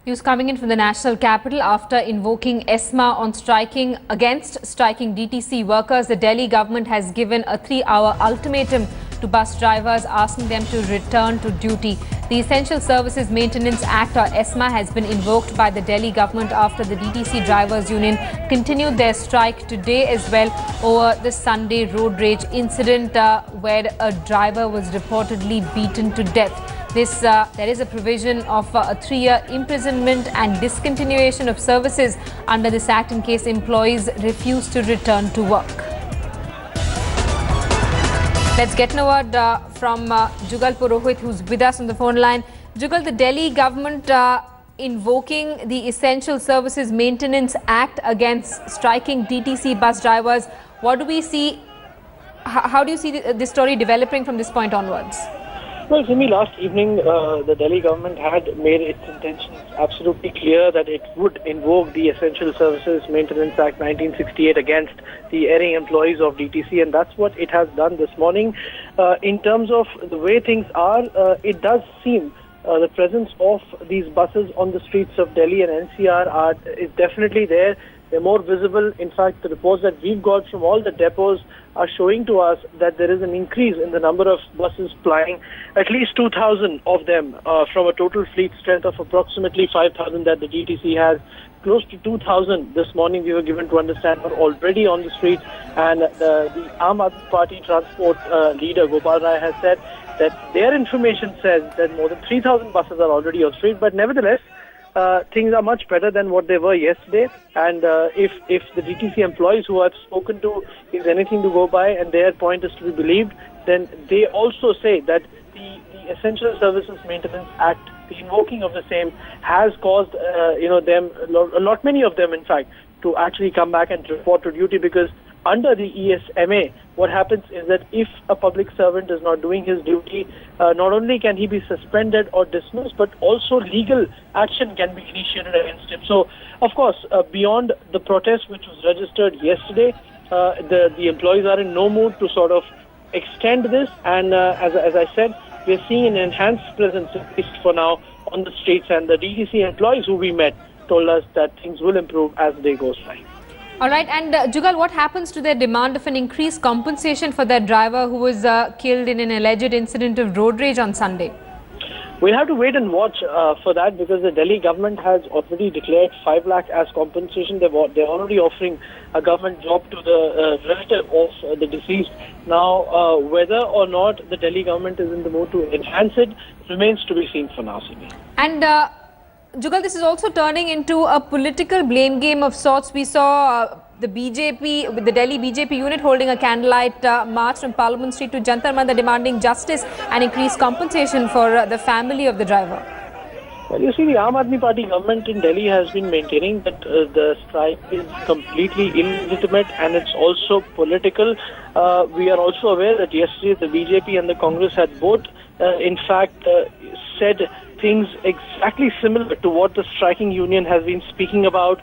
News coming in from the national capital after invoking ESMA on striking DTC workers. The Delhi government has given a 3-hour ultimatum to bus drivers, asking them to return to duty. The Essential Services Maintenance Act, or ESMA, has been invoked by the Delhi government after the DTC Drivers Union continued their strike today as well over the Sunday road rage incident where a driver was reportedly beaten to death. There is a provision of a 3-year imprisonment and discontinuation of services under this act in case employees refuse to return to work. Let's get a word from Jugal Purohit, who's with us on the phone line. Jugal, the Delhi government invoking the Essential Services Maintenance Act against striking DTC bus drivers. What do we see? How do you see this story developing from this point onwards? Well, Simi, last evening, the Delhi government had made its intentions absolutely clear that it would invoke the Essential Services Maintenance Act 1968 against the erring employees of DTC, and that's what it has done this morning. In terms of the way things are, it does seem the presence of these buses on the streets of Delhi and NCR is definitely there. They're more visible. In fact, the reports that we've got from all the depots are showing to us that there is an increase in the number of buses plying, at least 2,000 of them from a total fleet strength of approximately 5,000 that the DTC has. Close to 2,000 this morning, we were given to understand, are already on the streets. And the Aam Aadmi Party transport leader, Gopal Rai, has said that their information says that more than 3,000 buses are already on street. But nevertheless, things are much better than what they were yesterday, and if the DTC employees who I've spoken to is anything to go by and their point is to be believed, then they also say that the Essential Services Maintenance Act, the invoking of the same, has caused many of them in fact to actually come back and report to duty, because under the ESMA, what happens is that if a public servant is not doing his duty, not only can he be suspended or dismissed, but also legal action can be initiated against him. So, of course, beyond the protest which was registered yesterday, the employees are in no mood to sort of extend this. And as I said, we're seeing an enhanced presence, at least for now, on the streets. And the DTC employees who we met told us that things will improve as the day goes by. All right, and Jugal, what happens to their demand of an increased compensation for that driver who was killed in an alleged incident of road rage on Sunday? We'll have to wait and watch for that, because the Delhi government has already declared 5 lakh as compensation. They're already offering a government job to the relative of the deceased. Now, whether or not the Delhi government is in the mood to enhance it remains to be seen for now, Simi. And Jugal, this is also turning into a political blame game of sorts. We saw the BJP, the Delhi BJP unit, holding a candlelight march from Parliament Street to Jantar Mantar, demanding justice and increased compensation for the family of the driver. Well, you see, the Aam Aadmi Party government in Delhi has been maintaining that the strike is completely illegitimate and it's also political. We are also aware that yesterday the BJP and the Congress had both, in fact, said things exactly similar to what the striking union has been speaking about.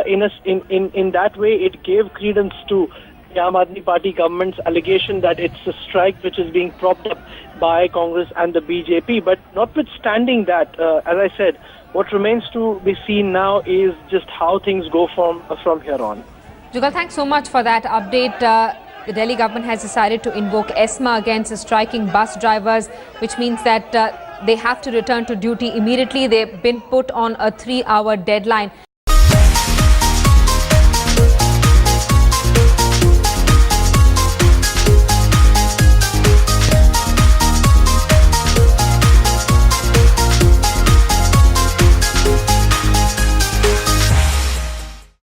In that way, it gave credence to the Aam Aadmi Party government's allegation that it's a strike which is being propped up by Congress and the BJP. But notwithstanding that, as I said, what remains to be seen now is just how things go from here on. Jugal, thanks so much for that update. The Delhi government has decided to invoke ESMA against the striking bus drivers, which means that they have to return to duty immediately. They've been put on a 3-hour deadline.